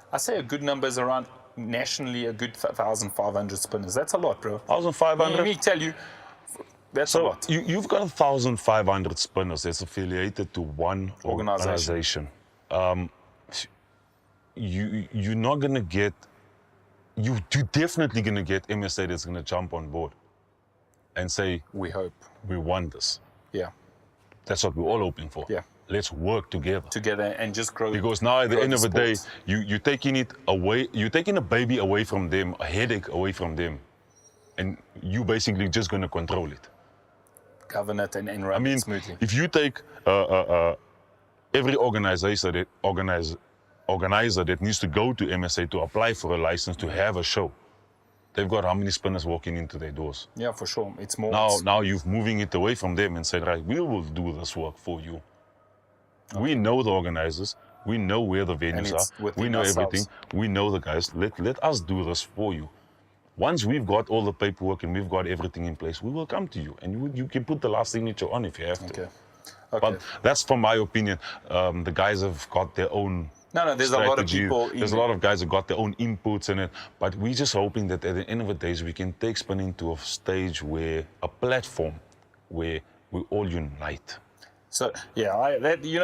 I say a good number is around nationally a good 1,500 spinners. That's a lot, bro. 1,500. Let me tell you, that's a So lot. you've got 1,500 spinners that's affiliated to one organization. You're not gonna get. You're definitely gonna get MSA that's gonna jump on board and say, We hope. we want this. Yeah. That's what we're all hoping for. Yeah. Let's work together. Together and just grow. Because now at the grow end of the day, sport. you're taking it away, you're taking a baby away from them, a headache away from them, and you basically just gonna control it. Govern it and run I mean, it smoothly. if you take every organizer that needs to go to MSA to apply for a license to have a show, they've got how many spinners walking into their doors? Yeah, for sure. It's more. Now you're moving it away from them and said, right, we will do this work for you. Okay. We know the organizers. We know where the venues are. We know everything. We know the guys. Let us do this for you. Once we've got all the paperwork and we've got everything in place, we will come to you and you can put the last signature on if you have to. Okay. But that's from my opinion. The guys have got their own there's strategy. a lot of people. There's a lot of guys that got their own inputs in it. But we're just hoping that at the end of the day, we can take spinning to a stage where, a platform where we all unite. So yeah,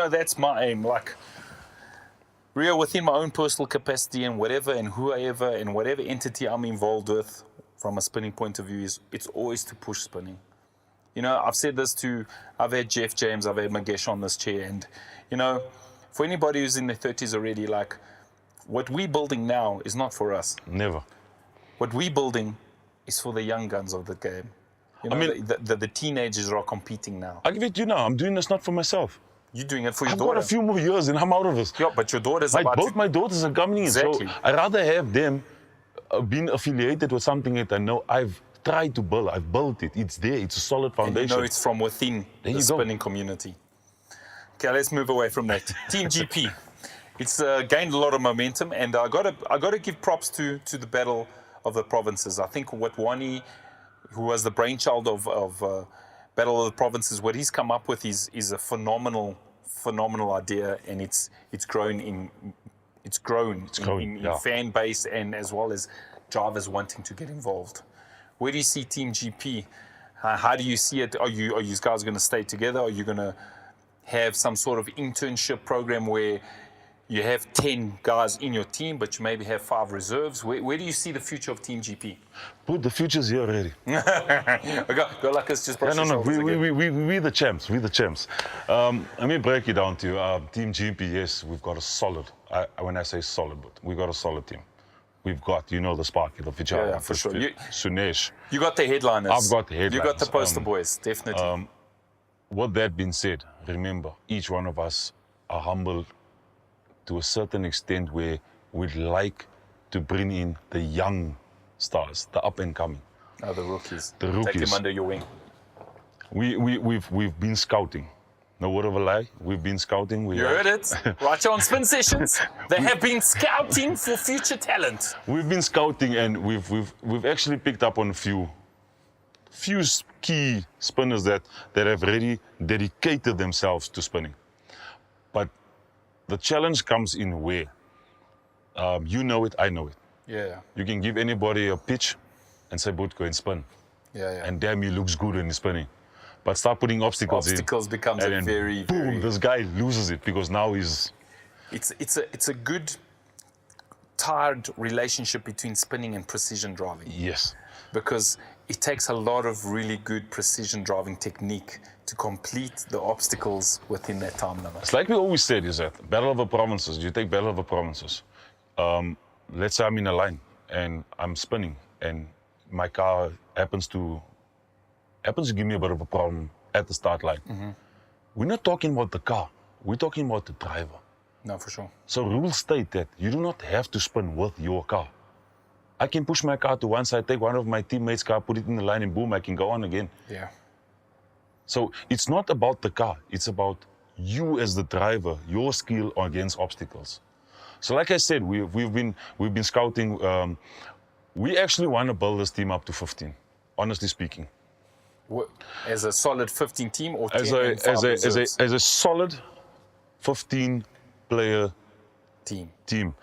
that's my aim. Like Rio, within my own personal capacity and whoever and whatever entity I'm involved with, from a spinning point of view, it's always to push spinning. I've said this I've had Jeff James, I've had Magesh on this chair, and for anybody who's in their 30s already, like what we're building now is not for us. Never. What we're building is for the young guns of the game. The teenagers are competing now. I'll give it to you now. I'm doing this not for myself. You're doing it for your I've daughter. got a few more years and I'm out of this. Yeah, but your daughter's both my daughters are coming in. Exactly. So I'd rather have them being affiliated with something that I know I've tried to build. I've built it. It's there. It's a solid foundation. And it's from within the spinning community. Okay, let's move away from that. Team GP. It's gained a lot of momentum, and I got to give props to the battle of the provinces. I think what Wani, who was the brainchild of Battle of the Provinces, what he's come up with is a phenomenal idea, and it's grown in fan base and as well as drivers wanting to get involved. Where do you see Team GP? How do you see it? Are you guys going to stay together? Are you going to have some sort of internship program where you have 10 guys in your team, but you maybe have 5 reserves? Where do you see the future of Team GP? Put the future's here already. Go like us, just brush we're the champs. We're the champs. Let me break it down to you. Team GP, yes, we've got a solid. When I say solid, but we've got a solid team. We've got, the Sparky, the Vijay, yeah, for sure. Sunesh. You got the headliners. I've got the headliners. You got the poster boys, definitely. With that being said, remember, each one of us are humble to a certain extent where we'd like to bring in the young stars, the up and coming. The rookies. The rookies. Take them under your wing. We've been scouting. No word of a lie. We've been scouting. You heard it. Right here on Spin Sessions. They have been scouting for future talent. We've been scouting, and we've actually picked up on a few key spinners that have really dedicated themselves to spinning. But the challenge comes in where you know it, I know it. Yeah. You can give anybody a pitch and say, "Boot, go and spin." Yeah. And damn, he looks good when he's spinning. But start putting obstacles in. Obstacles becomes a very, boom, very... this guy loses it because now he's... It's a good, tired relationship between spinning and precision driving. Yes. because it takes a lot of really good precision driving technique to complete the obstacles within that time limit. It's like we always said, is that Battle of the Provinces, you take Battle of the Provinces. Let's say I'm in a line and I'm spinning and my car happens to give me a bit of a problem at the start line. We're not talking about the car, we're talking about the driver. No, for sure. So rules state that you do not have to spin with your car. I can push my car to one side, take one of my teammates' car, put it in the line, and boom, I can go on again. Yeah. So it's not about the car, it's about you as the driver, your skill against obstacles. So like I said, we've been scouting. We actually want to build this team up to 15, honestly speaking. As a solid 15 team or 10 as a solid 15-player team.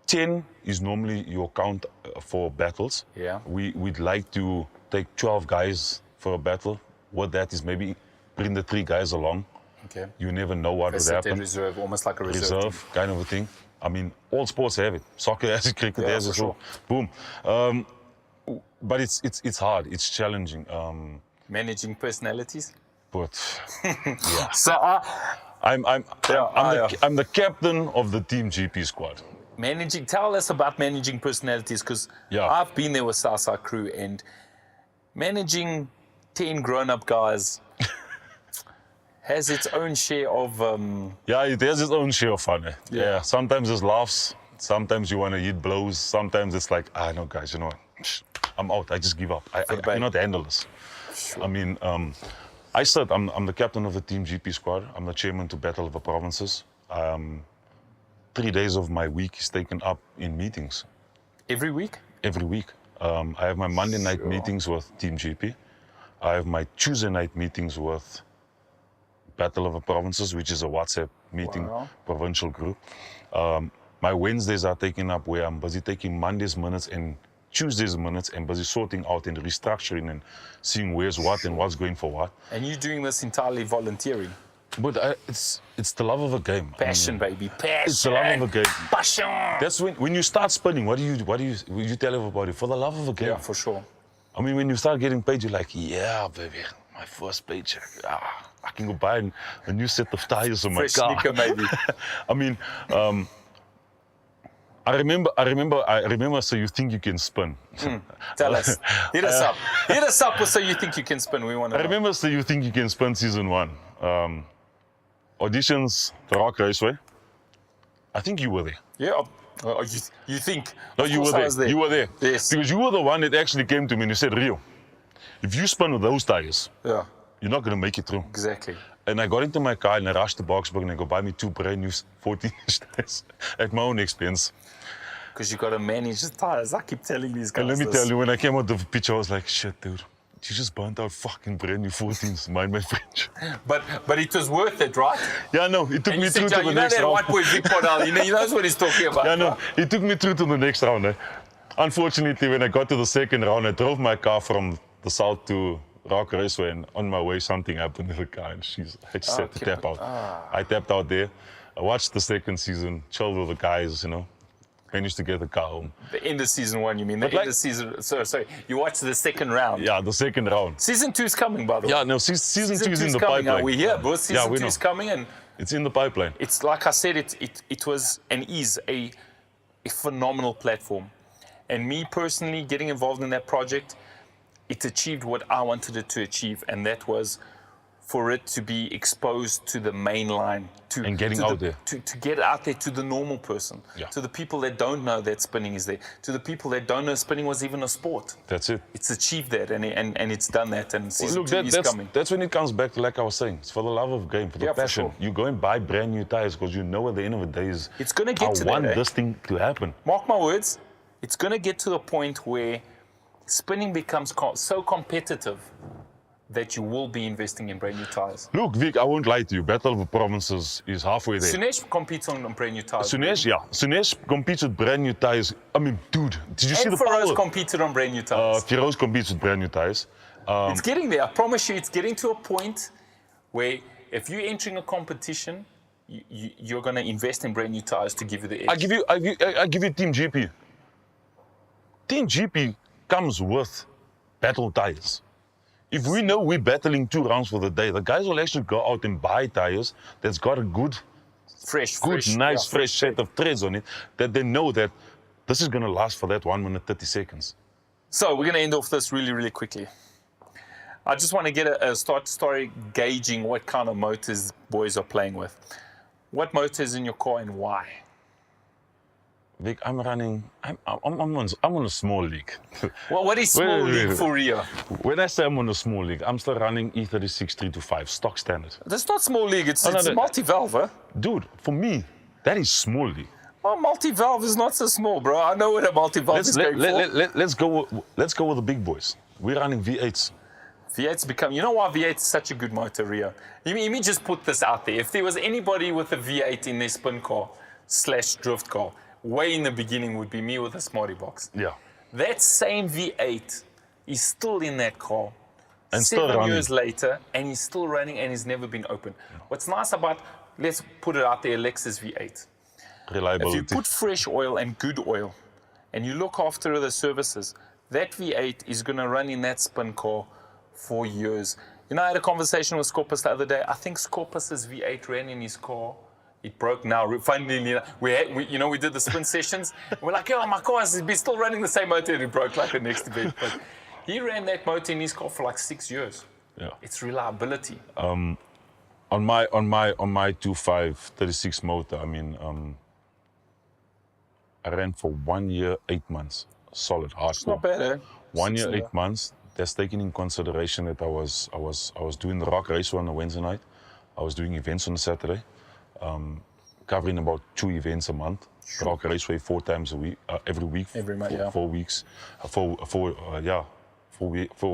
10 is normally your count for battles. Yeah. We'd like to take 12 guys for a battle. What that is, maybe bring the 3 guys along. Okay. You never know what would happen. Reserve, almost like a reserve team. Kind of a thing. I mean, all sports have it. Soccer has it, cricket has it. Sure. Boom. But it's hard. It's challenging. Managing personalities. But yeah. So I'm the captain of the Team GP squad. Tell us about managing personalities, because I've been there with Southside crew, and managing 10 grown-up guys has its own share of yeah, it has its own share of fun. Yeah. Sometimes there's laughs, sometimes you want to hit blows, sometimes it's like, no guys, you know what, I'm out, I just give up. I cannot handle this. Sure. I mean, I'm the captain of the Team GP squad. I'm the chairman to Battle of the Provinces. 3 days of my week is taken up in meetings. Every week? Every week. I have my Monday night meetings with Team GP. I have my Tuesday night meetings with Battle of the Provinces, which is a WhatsApp meeting, provincial group. My Wednesdays are taken up where I'm busy taking Monday's minutes and Tuesday's minutes and busy sorting out and restructuring and seeing where's what and what's going for what. And you're doing this entirely volunteering? But it's the love of a game. Passion, baby, passion. It's the love of a game. Passion. That's when you start spinning. What do you tell everybody? For the love of a game. Yeah, for sure. I mean, when you start getting paid, you're like, yeah, baby, my first paycheck. I can go buy a new set of tires on my car. Fresh sneaker, maybe. I mean, I remember. So you think you can spin? Tell us. Hit us up. Hit us up with So You Think You Can Spin. We want to know. I remember So You Think You Can Spin season 1. Auditions, the Rock Raceway. I think you were there. Yeah. You think? No, you were there. You were there. Yes. Because you were the one that actually came to me and you said, Rio, if you spin with those tires, you're not going to make it through. Exactly. And I got into my car and I rushed to Boxburg and I go buy me 2 brand new 14-inch tires at my own expense. Because you got to manage the tires. I keep telling these guys. And let me tell you, when I came out of the pitch, I was like, shit, dude. You just burnt out fucking brand new 14s, mind my French. But it was worth it, right? Yeah, no, it took me through to the next round. You know that white boy Victor Pardal, he knows what he's talking about. Yeah, no, it took me through to the next round. Eh? Unfortunately, when I got to the second round, I drove my car from the south to Rock Raceway, and on my way, something happened to the car, and I just had to tap out. I tapped out there. I watched the second season, chilled with the guys, you know. Managed to get the car home. The end of season 1, you mean? The end of season... Sorry, you watched the second round. Yeah, the second round. Season 2 is coming, by the way. Yeah, no, season 2 is in the pipeline. We're here, bro. Season 2 is coming, and... It's in the pipeline. It's like I said, it was and is a phenomenal platform. And me personally, getting involved in that project, it achieved what I wanted it to achieve, and that was for it to be exposed to the main line. And getting out there. To get out there to the normal person. Yeah. To the people that don't know that spinning is there. To the people that don't know spinning was even a sport. That's it. It's achieved that, and it's done that, and season 2 is coming. That's when it comes back to, like I was saying, it's for the love of the game, for the passion. For sure. You go and buy brand new tires because you know at the end of the day is it's going to get to that. I want this thing to happen. Mark my words, it's going to get to a point where spinning becomes so competitive that you will be investing in brand new tires. Look, Vic, I won't lie to you. Battle of the Provinces is halfway there. Sunesh competes on brand new tires. Sunesh competes with brand new tires. I mean, dude, did you see the power? Feroz competed on brand new tires. Feroz competes with brand new tires. It's getting there. I promise you, it's getting to a point where if you're entering a competition, you're going to invest in brand new tires to give you the edge. I give you Team GP. Team GP comes with battle tires. If we know we're battling 2 rounds for the day, the guys will actually go out and buy tires that's got a good, fresh, nice, fresh set of treads on it, that they know that this is going to last for that 1 minute, 30 seconds. So we're going to end off this really, really quickly. I just want to get a story gauging what kind of motors boys are playing with. What motor is in your car and why? Vic, I'm on a small league. Well, what is small league for Rio? When I say I'm on a small league, I'm still running E36 325, stock standard. That's not small league, it's multi-valve, huh? Dude, for me, that is small league. Well, multi-valve is not so small, bro. I know what a multi-valve is going for. Let's go with the big boys. We're running V8s. V8's become, you know why V8 is such a good motor, Rio? Let me just put this out there. If there was anybody with a V8 in their spin car / drift car, way in the beginning would be me with a Smarty Box. Yeah. That same V8 is still in that car. And 7 years later, and he's still running and he's never been opened. What's nice about, let's put it out there, Lexus V8. Reliability. If you put fresh oil and good oil, and you look after the services, that V8 is going to run in that spin car for years. You know, I had a conversation with Scorpus the other day. I think Scorpus's V8 ran in his car. It broke now. Finally, we did the spin sessions. We're like, oh, my car is still running the same motor, and it broke like the next event. But he ran that motor in his car for like 6 years. Yeah. It's reliability. On my 2.5 36 motor, I mean, I ran for 1 year, 8 months, solid hardcore. It's not bad, eh? 1 year, 8 months. That's taking in consideration that I was doing the Rock Raceway on a Wednesday night. I was doing events on a Saturday, covering about 2 events a month. Sure. Rock Raceway 4 times a week, every week. Every month, yeah. 4 weeks, 4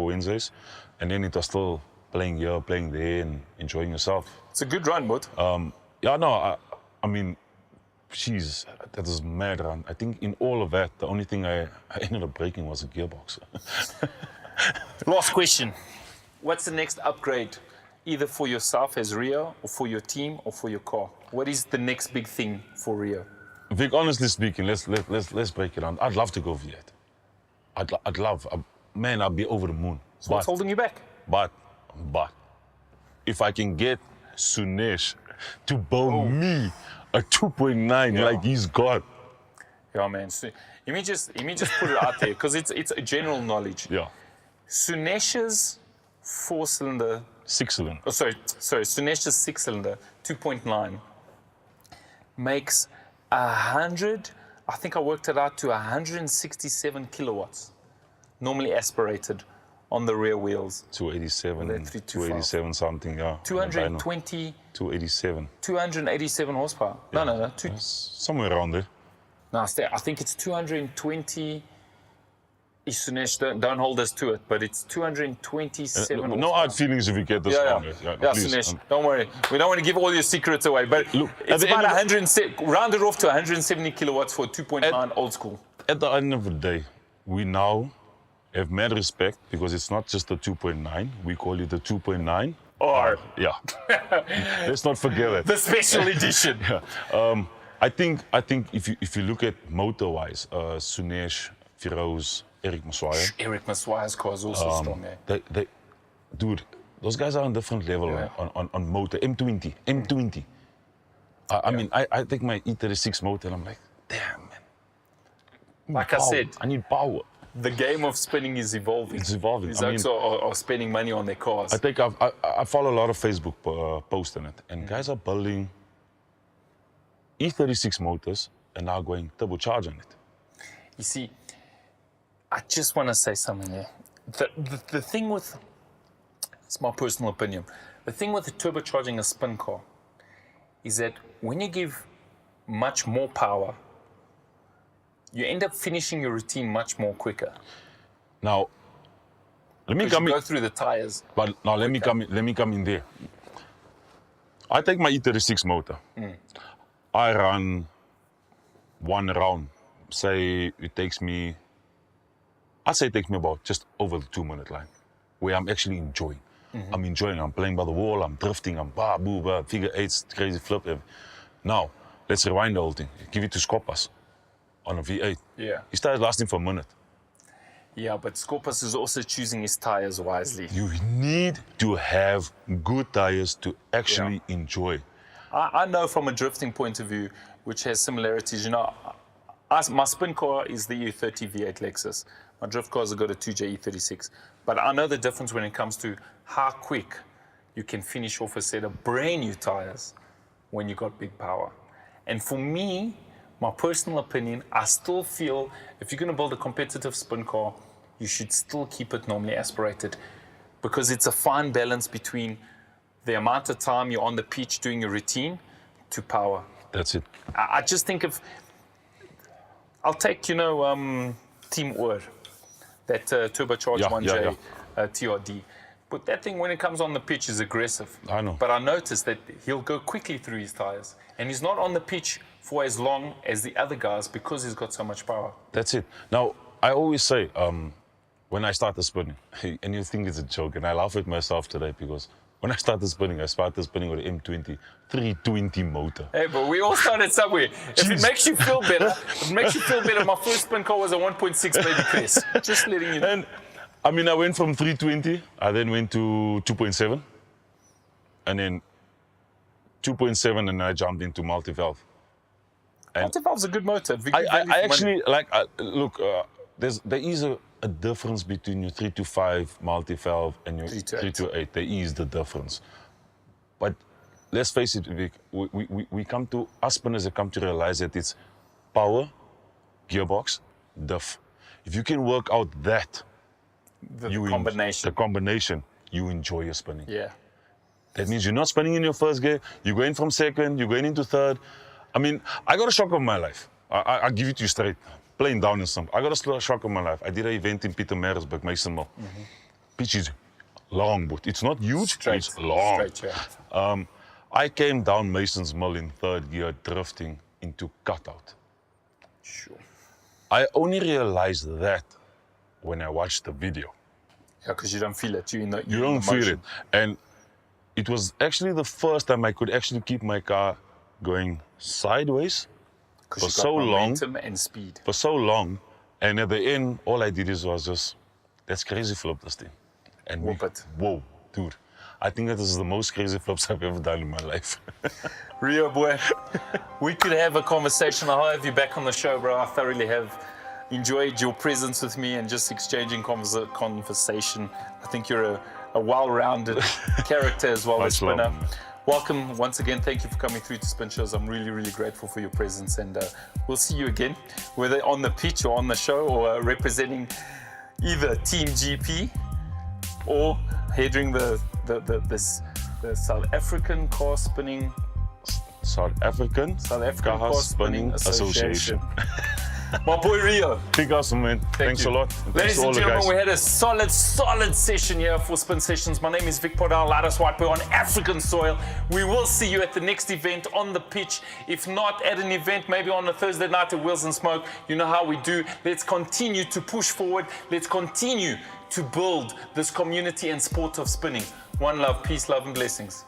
Wednesdays, and then it was still playing here, playing there, and enjoying yourself. It's a good run, bud. I mean, jeez, that is mad run. I think in all of that, the only thing I ended up breaking was a gearbox. Last question. What's the next upgrade, either for yourself as Rio, or for your team, or for your car? What is the next big thing for Rio? Vic, honestly speaking, let's break it down. I'd love to go V8. I'd love, man, I'd be over the moon. So what's holding you back? But, if I can get Sunesh to bow me a 2.9 like he's got. Yeah, man. So, let me just put it out there, because it's a general knowledge. Yeah. Sunesh's 4-cylinder. 6-cylinder. Oh, sorry. Sunesh's 6-cylinder 2.9 makes 100. I think I worked it out to 167 kilowatts, normally aspirated on the rear wheels. 287 something, yeah. 287 horsepower. Yeah. No. Somewhere around there. No, I think it's 220. Sunesh, don't hold us to it, but it's 227. No hard feelings if you get this wrong. Yeah, Sunesh, don't worry. We don't want to give all your secrets away, but look, it's about 100, rounded off to 170 kilowatts for 2.9 old school. At the end of the day, we now have mad respect, because it's not just the 2.9. We call it the 2.9 R. Yeah. Let's not forget that. The special edition. Yeah. I think if you look at motor-wise, Sunesh, Firoz, Eric Maswaya. Eric Maswaya's car is also strong, eh? Dude, those guys are on a different level on motor. M20. I mean, I take my E36 motor and I'm like, damn, man. Like I said, I need power. The game of spinning is evolving. It's evolving. These folks are spending money on their cars. I think I follow a lot of Facebook posts on it, and guys are building E36 motors and now going turbocharge on it. You see, I just want to say something here. The thing with, it's my personal opinion, the thing with the turbocharging a spin car is that when you give much more power, you end up finishing your routine much more quicker. Now, let me go through the tires. But now let me come in there. I take my E36 motor. I run one round. Say it takes me, I'd say it takes me about just over the 2-minute line, where I'm actually enjoying. I'm enjoying. I'm playing by the wall. I'm drifting. I'm figure eights, crazy flip. Now, let's rewind the whole thing. Give it to Scorpas on a V8. Yeah. He started lasting for a minute. Yeah, but Scorpus is also choosing his tyres wisely. You need to have good tires to actually enjoy. I know from a drifting point of view, which has similarities. You know, my spin car is the E30 V8 Lexus. My drift cars have got a 2J E36. But I know the difference when it comes to how quick you can finish off a set of brand new tires when you got big power. And for me, my personal opinion, I still feel if you're going to build a competitive spin car, you should still keep it normally aspirated, because it's a fine balance between the amount of time you're on the pitch doing your routine to power. That's it. I just think I'll take, you know, Team Oor, that turbocharged 1J TRD. But that thing, when it comes on the pitch, is aggressive. I know. But I noticed that he'll go quickly through his tires. And he's not on the pitch for as long as the other guys because he's got so much power. That's it. Now, I always say, when I started spinning, and you think it's a joke, and I laugh at myself today because when I started spinning with an M20 320 motor. Hey, but we all started somewhere. If it makes you feel better, my first spin car was a 1.6 baby Chris. Just letting you know. And I mean, I went from 320, I then went to 2.7, and then 2.7, and I jumped into multi-valve. Multi-valve's a good motor. I actually like, look, there is a difference between your 325 multi-valve and your 328. There is the difference. But let's face it, Vic, us spinners have come to realize that it's power, gearbox, diff. If you can work out that, the combination, you enjoy your spinning. Yeah. That means you're not spinning in your first gear, you're going from second, you're going into third. I mean, I got a shock of my life. I give it to you straight, plain down and simple. I got a shock of my life. I did an event in Pietermaritzburg, Masonville. Pitch is long, but it's not huge, it's long. Straight, yeah. I came down Mason's Mill in third gear, drifting into cutout. Sure. I only realized that when I watched the video. Yeah, because you don't feel it. You don't feel it. And it was actually the first time I could actually keep my car going sideways for so long. Momentum and speed. For so long. And at the end, all I did was just, let's crazy flip this thing. And whoop it. Whoa, dude. I think that is the most crazy flips I've ever done in my life. Rio, boy, we could have a conversation. I'll have you back on the show, bro. I thoroughly have enjoyed your presence with me and just exchanging conversation. I think you're a well-rounded character as well as spinner. Welcome once again. Thank you for coming through to Spin Shows. I'm really, really grateful for your presence, and we'll see you again, whether on the pitch or on the show, or representing either Team GP or heading the South African Car Spinning Car Spinning Association. My boy Rio. Big awesome, man. Thanks a lot. Ladies and gentlemen, we had a solid session here for Spin Sessions. My name is Victor Pardal, Lattice White Boy on African soil. We will see you at the next event on the pitch. If not at an event, maybe on a Thursday night at Wheels and Smoke. You know how we do. Let's continue to push forward. Let's continue to build this community and sport of spinning. One love, peace, love, and blessings.